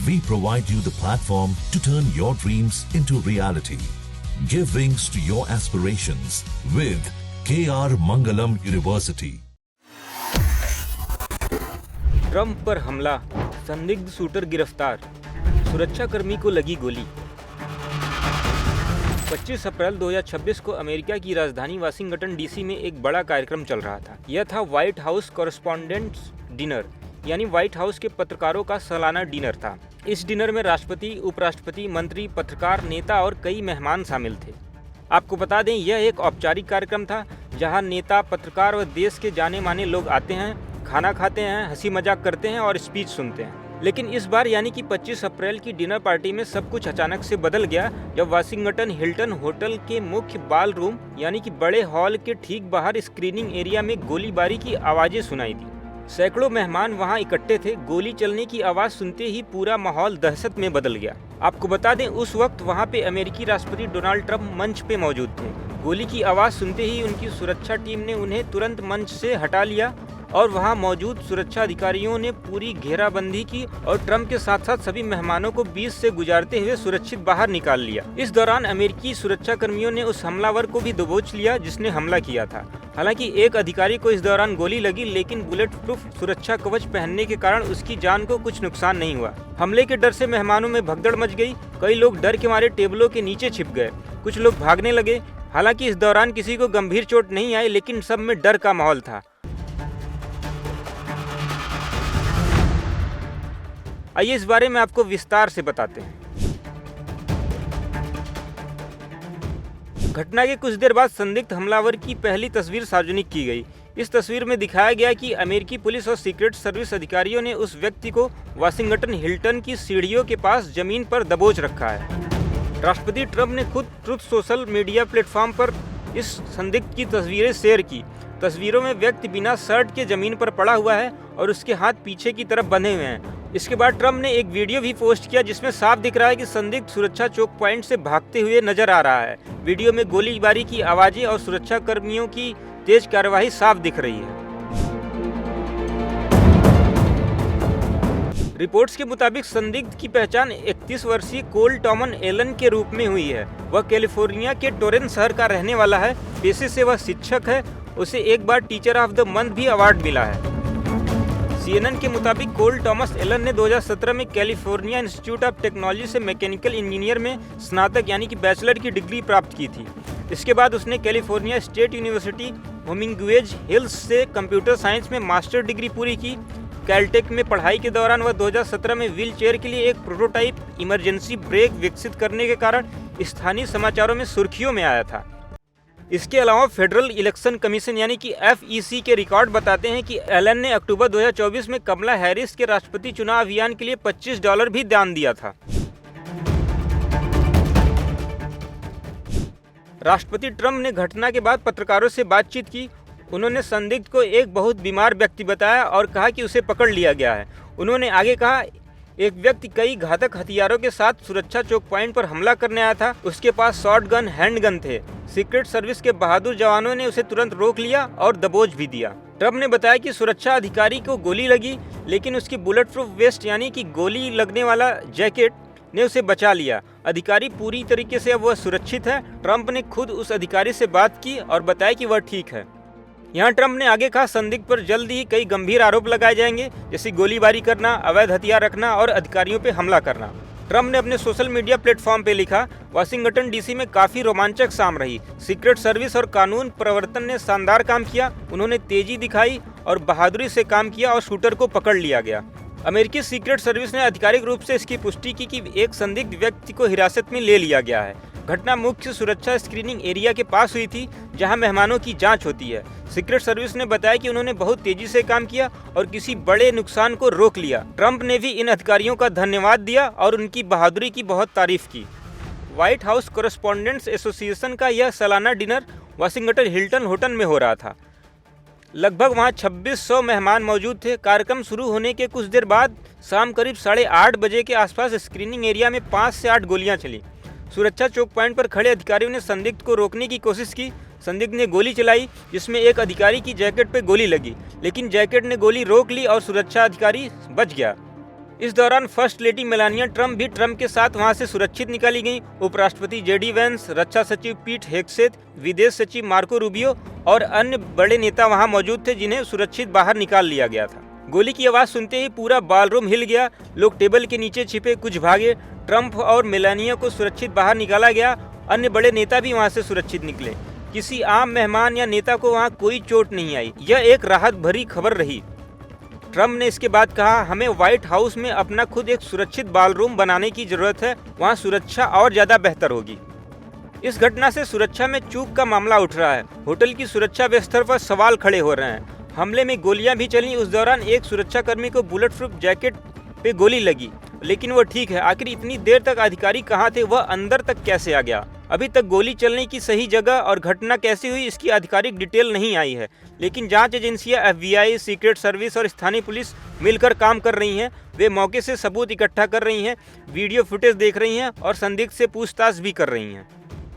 we provide you the platform to turn your dreams into reality. Give wings to your aspirations with KR Mangalam University. Trump पर हमला, संदिग्ध shooter गिरफ्तार, सुरक्षाकर्मी को लगी गोली। 25 अप्रैल 2026 को अमेरिका की राजधानी वाशिंगटन डीसी में एक बड़ा कार्यक्रम चल रहा था। यह था व्हाइट हाउस कॉरेस्पॉन्डेंट्स डिनर, यानी व्हाइट हाउस के पत्रकारों का सालाना डिनर था। इस डिनर में राष्ट्रपति, उपराष्ट्रपति, मंत्री, पत्रकार, नेता और कई मेहमान शामिल थे। आपको बता दें, यह एक औपचारिक कार्यक्रम था जहां नेता, पत्रकार और देश के जाने माने लोग आते हैं, खाना खाते हैं, हंसी मजाक करते हैं और स्पीच सुनते हैं। लेकिन इस बार यानी कि 25 अप्रैल की डिनर पार्टी में सब कुछ अचानक से बदल गया जब वाशिंगटन हिल्टन होटल के मुख्य बाल रूम यानी कि बड़े हॉल के ठीक बाहर स्क्रीनिंग एरिया में गोलीबारी की आवाज़ें सुनाई दी। सैकड़ों मेहमान वहां इकट्ठे थे। गोली चलने की आवाज़ सुनते ही पूरा माहौल दहशत में बदल गया। आपको बता दें, उस वक्त वहां पे अमेरिकी राष्ट्रपति डोनाल्ड ट्रंप मंच पे मौजूद थे। गोली की आवाज़ सुनते ही उनकी सुरक्षा टीम ने उन्हें तुरंत मंच से हटा लिया और वहां मौजूद सुरक्षा अधिकारियों ने पूरी घेराबंदी की और ट्रंप के साथ साथ सभी मेहमानों को बीच से गुजारते हुए सुरक्षित बाहर निकाल लिया। इस दौरान अमेरिकी सुरक्षा कर्मियों ने उस हमलावर को भी दबोच लिया जिसने हमला किया था। हालांकि एक अधिकारी को इस दौरान गोली लगी, लेकिन बुलेट प्रूफ सुरक्षा कवच पहनने के कारण उसकी जान को कुछ नुकसान नहीं हुआ। हमले के डर से मेहमानों में भगदड़ मच गई। कई लोग डर के मारे टेबलों के नीचे छिप गए, कुछ लोग भागने लगे। हालांकि इस दौरान किसी को गंभीर चोट नहीं आई, लेकिन सब में डर का माहौल था। आइए इस बारे में आपको विस्तार से बताते हैं। घटना के कुछ देर बाद संदिग्ध हमलावर की पहली तस्वीर सार्वजनिक की गई। इस तस्वीर में दिखाया गया कि अमेरिकी पुलिस और सीक्रेट सर्विस अधिकारियों ने उस व्यक्ति को वाशिंगटन हिल्टन की सीढ़ियों के पास जमीन पर दबोच रखा है। राष्ट्रपति ट्रंप ने खुद ट्रुथ सोशल मीडिया प्लेटफॉर्म पर इस संदिग्ध की तस्वीरें शेयर की। तस्वीरों में व्यक्ति बिना शर्ट के जमीन पर पड़ा हुआ है और उसके हाथ पीछे की तरफ बंधे हुए हैं। इसके बाद ट्रंप ने एक वीडियो भी पोस्ट किया जिसमें साफ दिख रहा है कि संदिग्ध सुरक्षा चौक पॉइंट से भागते हुए नजर आ रहा है। वीडियो में गोलीबारी की आवाजें और सुरक्षा कर्मियों की तेज कार्यवाही साफ दिख रही है। रिपोर्ट्स के मुताबिक संदिग्ध की पहचान 31 वर्षीय कोल टॉमन एलन के रूप में हुई है। वह कैलिफोर्निया के टोरेंस शहर का रहने वाला है। पेशे से वह शिक्षक है। उसे एक बार टीचर ऑफ द मंथ भी अवार्ड मिला है। CNN के मुताबिक कोल टॉमस एलन ने 2017 में कैलिफोर्निया इंस्टीट्यूट ऑफ टेक्नोलॉजी से मैकेनिकल इंजीनियर में स्नातक यानी कि बैचलर की डिग्री प्राप्त की थी। इसके बाद उसने कैलिफोर्निया स्टेट यूनिवर्सिटी होमिंगवेज हिल्स से कंप्यूटर साइंस में मास्टर डिग्री पूरी की। कैलटेक में पढ़ाई के दौरान वह 2017 में व्हील चेयर के लिए एक प्रोटोटाइप इमरजेंसी ब्रेक विकसित करने के कारण स्थानीय समाचारों में सुर्खियों में आया था। इसके अलावा फेडरल इलेक्शन कमीशन यानी कि FEC के रिकॉर्ड बताते हैं कि एलन ने अक्टूबर 2024 में कमला हैरिस के राष्ट्रपति चुनाव अभियान के लिए $25 भी दान दिया था। राष्ट्रपति ट्रंप ने घटना के बाद पत्रकारों से बातचीत की। उन्होंने संदिग्ध को एक बहुत बीमार व्यक्ति बताया और कहा कि उसे पकड़ लिया गया है। उन्होंने आगे कहा, एक व्यक्ति कई घातक हथियारों के साथ सुरक्षा चौक पॉइंट पर हमला करने आया था। उसके पास शॉटगन, हैंडगन थे। सीक्रेट सर्विस के बहादुर जवानों ने उसे तुरंत रोक लिया और दबोच भी दिया। ट्रंप ने बताया कि सुरक्षा अधिकारी को गोली लगी, लेकिन उसकी बुलेट प्रूफ वेस्ट यानी कि गोली लगने वाला जैकेट ने उसे बचा लिया। अधिकारी पूरी तरीके से अब वह सुरक्षित है। ट्रंप ने खुद उस अधिकारी से बात की और बताया कि वह ठीक है। यहाँ ट्रंप ने आगे कहा, संदिग्ध पर जल्द ही कई गंभीर आरोप लगाए जाएंगे, जैसे गोलीबारी करना, अवैध हथियार रखना और अधिकारियों पर हमला करना। ट्रंप ने अपने सोशल मीडिया प्लेटफॉर्म पे लिखा, वाशिंगटन डीसी में काफी रोमांचक शाम रही। सीक्रेट सर्विस और कानून प्रवर्तन ने शानदार काम किया। उन्होंने तेजी दिखाई और बहादुरी से काम किया और शूटर को पकड़ लिया गया। अमेरिकी सीक्रेट सर्विस ने आधिकारिक रूप से इसकी पुष्टि की कि एक संदिग्ध व्यक्ति को हिरासत में ले लिया गया है। घटना मुख्य सुरक्षा स्क्रीनिंग एरिया के पास हुई थी, जहां मेहमानों की जांच होती है। सीक्रेट सर्विस ने बताया कि उन्होंने बहुत तेजी से काम किया और किसी बड़े नुकसान को रोक लिया। ट्रंप ने भी इन अधिकारियों का धन्यवाद दिया और उनकी बहादुरी की बहुत तारीफ की। व्हाइट हाउस कॉरेस्पॉन्डेंट्स एसोसिएशन का यह सालाना डिनर वाशिंगटन हिल्टन होटल में हो रहा था। लगभग वहां 2600 मेहमान मौजूद थे। कार्यक्रम शुरू होने के कुछ देर बाद शाम करीब 8:30 बजे के आसपास स्क्रीनिंग एरिया में 5 से 8 गोलियां चली। सुरक्षा चौक पॉइंट पर खड़े अधिकारियों ने संदिग्ध को रोकने की कोशिश की। संदिग्ध ने गोली चलाई, जिसमें एक अधिकारी की जैकेट पर गोली लगी, लेकिन जैकेट ने गोली रोक ली और सुरक्षा अधिकारी बच गया। इस दौरान फर्स्ट लेडी मेलानिया ट्रम्प भी ट्रम्प के साथ वहां से सुरक्षित निकाली गई। उपराष्ट्रपति जेडी वेंस, रक्षा सचिव पीट हेग्सेथ, विदेश सचिव मार्को रूबियो और अन्य बड़े नेता वहां मौजूद थे, जिन्हें सुरक्षित बाहर निकाल लिया गया था। गोली की आवाज सुनते ही पूरा बॉलरूम हिल गया। लोग टेबल के नीचे छिपे, कुछ भागे। ट्रम्प और मेलानिया को सुरक्षित बाहर निकाला गया। अन्य बड़े नेता भी वहां से सुरक्षित निकले। किसी आम मेहमान या नेता को वहां कोई चोट नहीं आई। यह एक राहत भरी खबर रही। ट्रम्प ने इसके बाद कहा, हमें व्हाइट हाउस में अपना खुद एक सुरक्षित बॉलरूम बनाने की जरूरत है, वहां सुरक्षा और ज्यादा बेहतर होगी। इस घटना से सुरक्षा में चूक का मामला उठ रहा है। होटल की सुरक्षा व्यवस्था पर सवाल खड़े हो रहे हैं। हमले में गोलियां भी चली। उस दौरान एक सुरक्षाकर्मी को बुलेट प्रूफ जैकेट पे गोली लगी, लेकिन वो ठीक है। आखिर इतनी देर तक अधिकारी कहाँ थे, वह अंदर तक कैसे आ गया? अभी तक गोली चलने की सही जगह और घटना कैसे हुई, इसकी आधिकारिक डिटेल नहीं आई है। लेकिन जांच एजेंसियां FBI, सीक्रेट सर्विस और स्थानीय पुलिस मिलकर काम कर रही हैं। वे मौके से सबूत इकट्ठा कर रही हैं, वीडियो फुटेज देख रही हैं और संदिग्ध से पूछताछ भी कर रही हैं।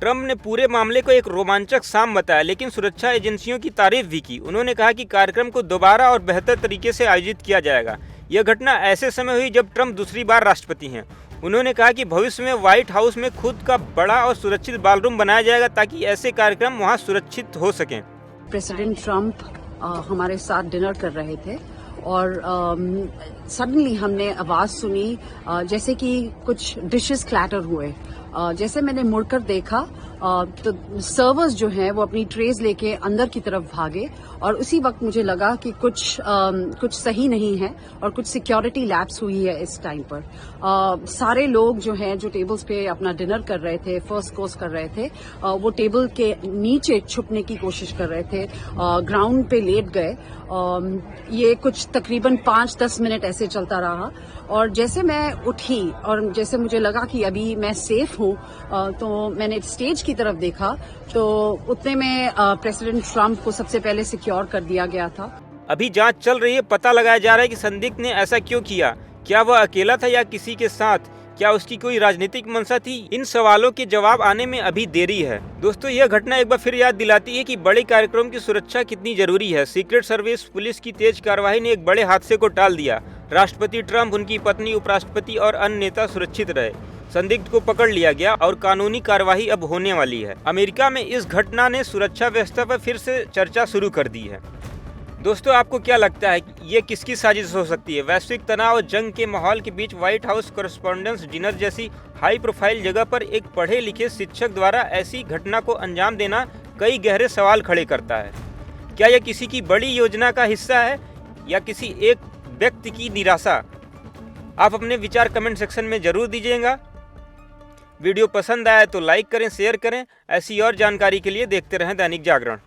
ट्रम्प ने पूरे मामले को एक रोमांचक शाम बताया, लेकिन सुरक्षा एजेंसियों की तारीफ भी की। उन्होंने कहा कि कार्यक्रम को दोबारा और बेहतर तरीके से आयोजित किया जाएगा। यह घटना ऐसे समय हुई जब ट्रम्प दूसरी बार राष्ट्रपति हैं। उन्होंने कहा कि भविष्य में व्हाइट हाउस में खुद का बड़ा और सुरक्षित बॉलरूम बनाया जाएगा, ताकि ऐसे कार्यक्रम वहां सुरक्षित हो सकें। प्रेसिडेंट ट्रम्प हमारे साथ डिनर कर रहे थे और सडनली हमने आवाज सुनी जैसे कि कुछ डिशेस क्लैटर हुए। जैसे मैंने मुड़कर देखा तो सर्वर्स जो हैं वो अपनी ट्रेज लेके अंदर की तरफ भागे और उसी वक्त मुझे लगा कि कुछ सही नहीं है और कुछ सिक्योरिटी लैप्स हुई है इस टाइम पर। सारे लोग जो हैं जो टेबल्स पे अपना डिनर कर रहे थे, फर्स्ट कोर्स कर रहे थे, वो टेबल के नीचे छुपने की कोशिश कर रहे थे, ग्राउंड पे लेट गए। ये कुछ तकरीबन 5-10 मिनट ऐसे चलता रहा और जैसे मैं उठी और जैसे मुझे लगा कि अभी मैं सेफ हूँ, तो मैंने स्टेज की तरफ देखा तो उतने में प्रेसिडेंट ट्रम्प को सबसे पहले सिक्योर कर दिया गया था। अभी जांच चल रही है। पता लगाया जा रहा है कि संदिग्ध ने ऐसा क्यों किया। क्या वह अकेला था या किसी के साथ? क्या उसकी कोई राजनीतिक मंशा थी? इन सवालों के जवाब आने में अभी देरी है। दोस्तों, यह घटना एक बार फिर याद दिलाती है कि बड़े कार्यक्रम की सुरक्षा कितनी जरूरी है। सीक्रेट सर्विस पुलिस की तेज कार्रवाई ने एक बड़े हादसे को टाल दिया। राष्ट्रपति ट्रम्प, उनकी पत्नी, उपराष्ट्रपति और अन्य नेता सुरक्षित रहे। संदिग्ध को पकड़ लिया गया और कानूनी कार्यवाही अब होने वाली है। अमेरिका में इस घटना ने सुरक्षा व्यवस्था पर फिर से चर्चा शुरू कर दी है। दोस्तों, आपको क्या लगता है ये किसकी साजिश हो सकती है? वैश्विक तनाव और जंग के माहौल के बीच व्हाइट हाउस कॉरेस्पॉन्डेंस डिनर जैसी हाई प्रोफाइल जगह पर एक पढ़े लिखे शिक्षक द्वारा ऐसी घटना को अंजाम देना कई गहरे सवाल खड़े करता है। क्या यह किसी की बड़ी योजना का हिस्सा है या किसी एक व्यक्ति की निराशा? आप अपने विचार कमेंट सेक्शन में जरूर दीजिएगा। वीडियो पसंद आया तो लाइक करें, शेयर करें। ऐसी और जानकारी के लिए देखते रहें दैनिक जागरण।